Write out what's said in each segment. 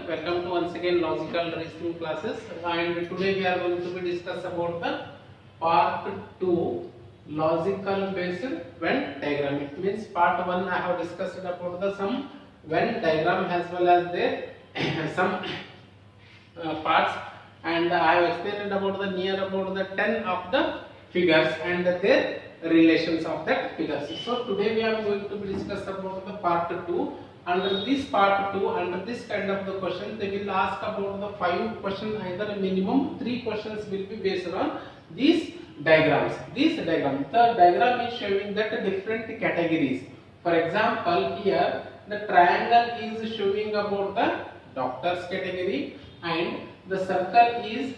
welcome to once again logical reasoning classes, and today we are going to be discuss about the part 2 logical based Venn diagram. It means part 1 I have discussed about the some Venn diagram as well as their some parts, and I have explained about the near about the 10 of the figures and their relations of that figures. So today we are going to be discuss about the part 2. Under this part 2, under this kind of the question, they will ask about the 5 questions, either minimum 3 questions will be based on these diagrams. The diagram is showing that different categories. For example, here the triangle is showing about the doctors category, and the circle is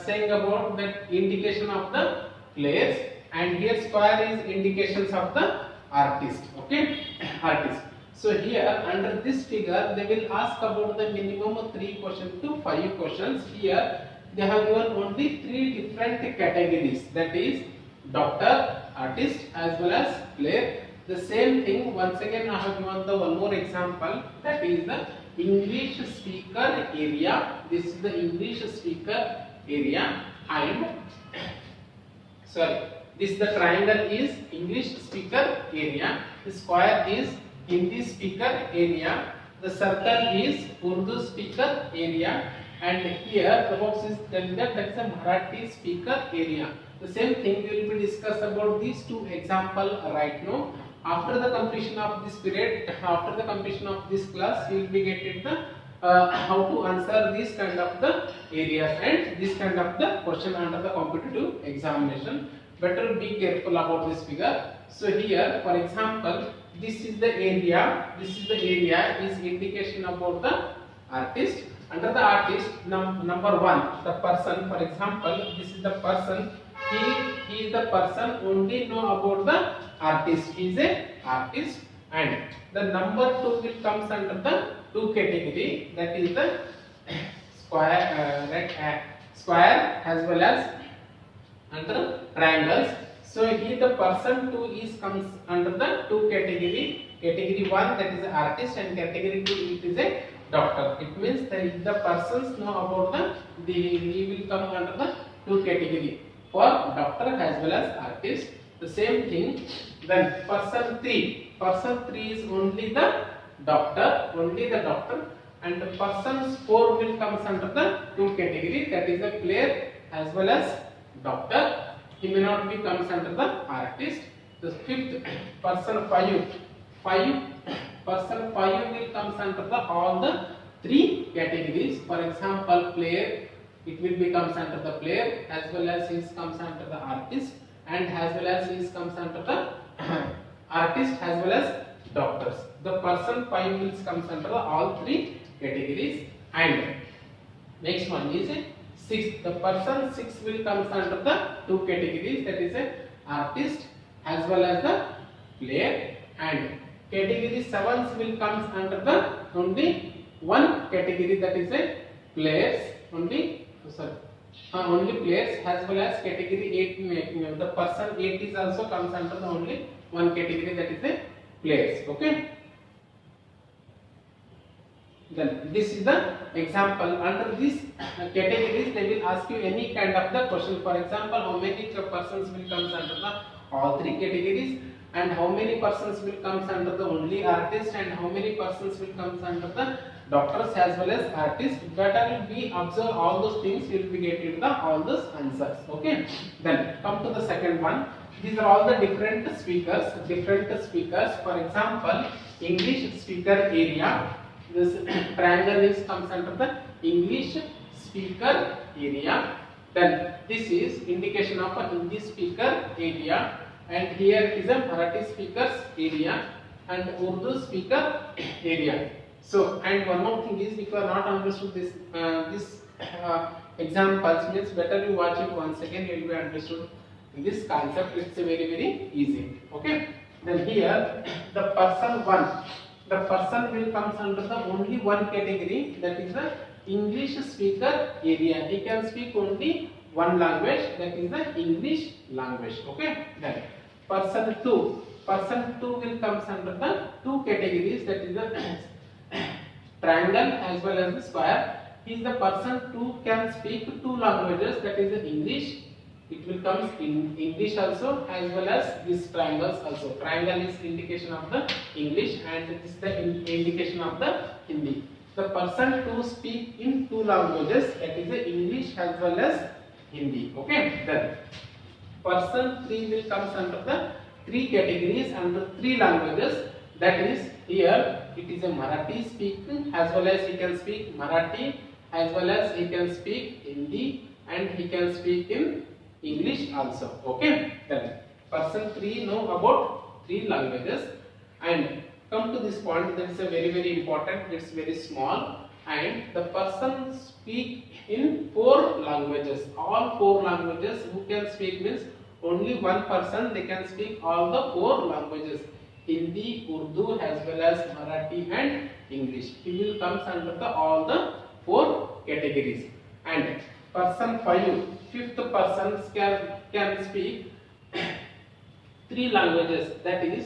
saying about the indication of the players, and here square is indications of the artist. Okay, artist. So here under this figure they will ask about the minimum 3 questions to 5 questions. Here they have given only 3 different categories, that is doctor, artist as well as player. The same thing once again I have given the one more example, that is the English speaker area. This is the English speaker area, and this the triangle is English speaker area, the square is Hindi speaker area, the circle is Urdu speaker area, and here the box is telling that is a Marathi speaker area. The same thing we will be discuss about these 2 example right now. After the completion of this period, after the completion of this class, we will be getting the how to answer this kind of the areas and this kind of the question under the competitive examination. Better be careful about this figure. So here, for example, this is the area. This is the area is indication about the artist. Under the artist, number 1, the person. For example, this is the person. He is the person only know about the artist. He is a artist, and the number 2 will comes under the 2 category, that is the square as well as under triangles. So here the person 2 is comes under the 2 category. Category 1, that is the artist, and category 2 it is a doctor. It means that the persons know about he will come under the 2 category for doctor as well as artist. The same thing. Then person 3 is only the doctor, and the persons 4 will comes under the 2 category, that is the player as well as doctor. He may not be comes under the artist. The 5th person 5 will comes under the all the 3 categories. For example, player, it will becomes under the player, as well as he comes under the artist, and as well as he comes under the artist as well as doctors. The person 5 will comes under the all 3 categories. And next one is 6. The person 6 will comes under the 2 categories, that is a artist as well as the player, and category 7 will comes under the only 1 category, that is a players only players, as well as category 8 the person 8 is also comes under the only 1 category, that is a players. Okay, then this is the example. Under these categories they will ask you any kind of the question. For example, how many persons will comes under the all 3 categories, and how many persons will comes under the only artist, and how many persons will comes under the doctors as well as artists. Better will be observe all those things, you will be getting the all those answers. Okay, then come to the second one. These are all the different speakers. For example, English speaker area. This triangle is comes under the English speaker area. Then this is indication of a Hindi speaker area, and here is a Marathi speakers area and Urdu speaker area. So, and one more thing is, if you are not understood this examples, means better you watch it once again, you will be understood this concept. It's very easy. Okay, then here the person 1, the person will comes under the only 1 category, that is the English speaker area. He can speak only 1 language, that is the English language. Okay, then person 2 will comes under the 2 categories, that is the triangle as well as the square. He is the person who can speak two languages, that is the English. It will come in English also as well as these triangles also. Triangle is indication of the English and this is the indication of the Hindi. The person to speak in two languages, that is the English as well as Hindi. Okay, then person 3 will comes under the three categories under three languages. That is here it is a Marathi speaking as well as he can speak Marathi as well as he can speak Hindi and he can speak in English also. Okay, then person 3 know about three languages. And come to this point, that is a very important. It's very small, and the person speak in four languages. All four languages. Who can speak means only one person. They can speak all the four languages: Hindi, Urdu, as well as Marathi and English. He will comes under the all the four categories. And person 5, fifth person can speak three languages, that is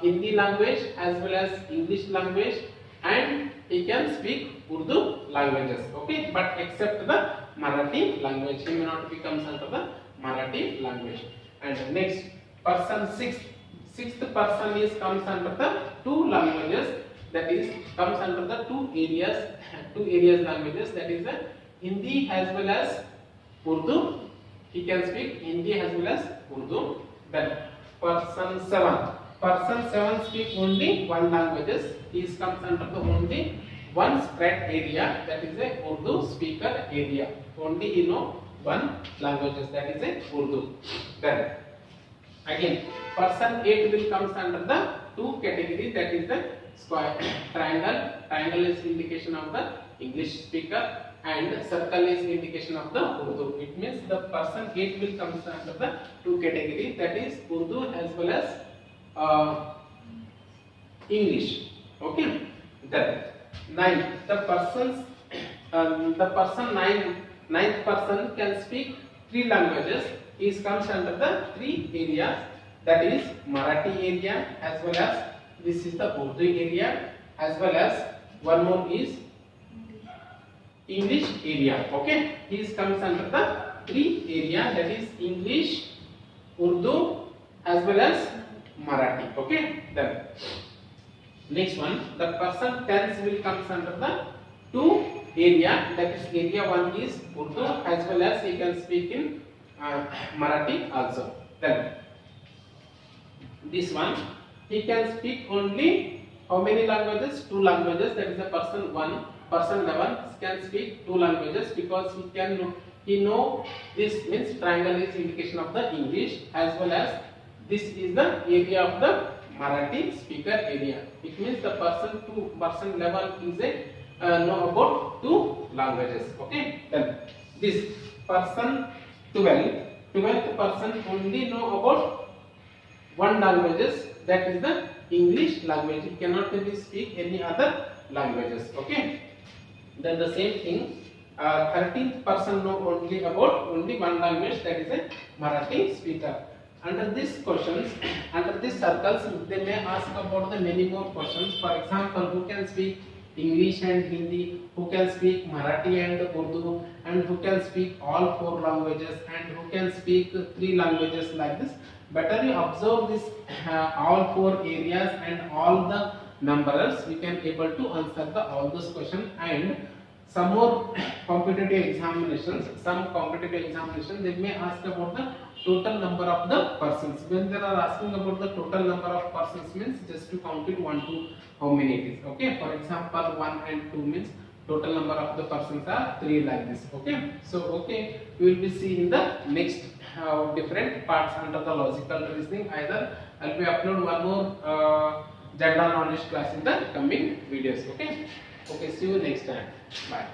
Hindi language as well as English language, and he can speak Urdu languages. Okay, but except the Marathi language, he may not become under the Marathi language. And next person sixth person is comes under the two languages, that is comes under the two areas languages, that is the Hindi as well as Urdu. He can speak Hindi as well as Urdu. Then person 7 speak only one languages. He comes under the only one spread area, that is a Urdu speaker area. Only he know one languages, that is a Urdu. Then again person 8 will comes under the two categories, that is the square triangle. Triangle is indication of the English speaker and circle is indication of the Urdu. It means the person 8 will comes under the two categories, that is Urdu as well as English. Okay. Then 9, the person 9th person can speak three languages. He comes under the three areas, that is Marathi area as well as this is the Urdu area as well as one more is English area. Okay, he comes under the three area, that is English, Urdu as well as Marathi. Okay, then next one, the person 10th will comes under the two area, that is area 1 is Urdu as well as he can speak in Marathi also. Then this one, he can speak only how many languages? Two languages, that is the person 1. Person 11 can speak two languages because he know this means triangle is indication of the English as well as this is the area of the Marathi speaker area. It means the person 11 is a know about two languages. Okay, then this person 12th person only know about one languages, that is the English language. He cannot really speak any other languages. Okay, then the same thing 13th person know only about only one language, that is a Marathi speaker. Under these questions, under these circles, they may ask about the many more questions. For example, who can speak English and Hindi, who can speak Marathi and Urdu, and who can speak all four languages, and who can speak three languages, like this. Better you observe this all four areas and all the numbers, we can able to answer all those questions. And some more competitive examinations, they may ask about the total number of the persons. When they are asking about the total number of persons means just to count it 1 to how many it is. Okay, for example 1 and 2 means total number of the persons are 3, like this. Okay, so okay, we will be seeing the next different parts under the logical reasoning. Either I will be upload one more general knowledge class in the coming videos. Okay, see you next time. Bye.